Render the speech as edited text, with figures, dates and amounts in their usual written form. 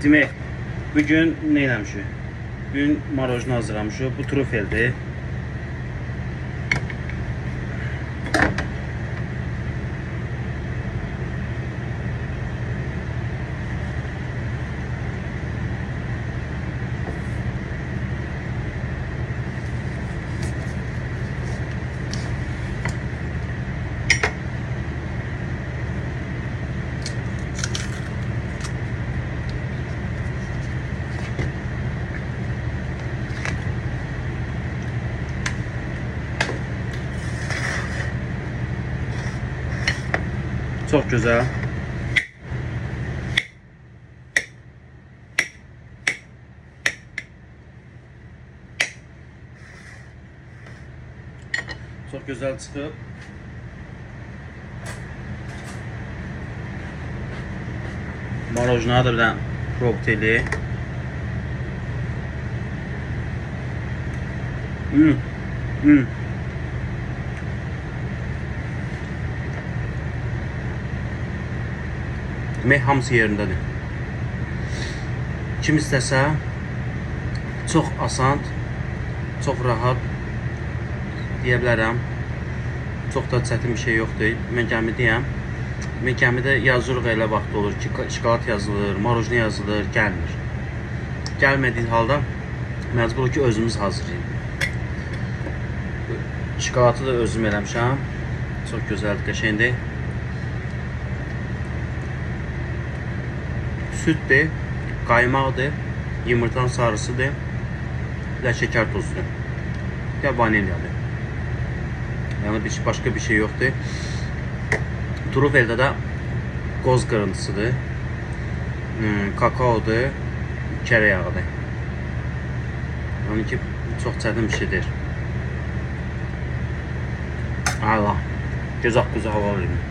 Demək, bugün nə eləmişik? Bugün marojnu hazırlamışıq. Bu trufeldir. Çok güzel. Çok güzel çıxıb. Marojna da bir dənə kokteyli. Demək, hamısı yerindədir. Kim istəsə, çox asan, çox rahat deyə bilərəm. Çox da çətin bir şey yoxdur. Mən gəmidəyəm. Mən gəmidə yazırıq, elə vaxt olur ki, şokolad yazılır, marojna yazılır, gəlmir. Gəlmədiyi halda məcbur ki, özümüz hazırlayın. Şokoladı da özüm eləmişəm. Çox gözəldir, qəşəngdir. Sütdür, qaymaqdır, yumurtanın sarısıdır, və şəkər tozudur. Ya vanilyadır. Yəni başqa bir şey yoxdur. Trufeldə də qoz qırıntısıdır, kakaodur, kərə yağıdır. Yəni ki, çox çətin bir şeydir. Allah, gözəl hava verin.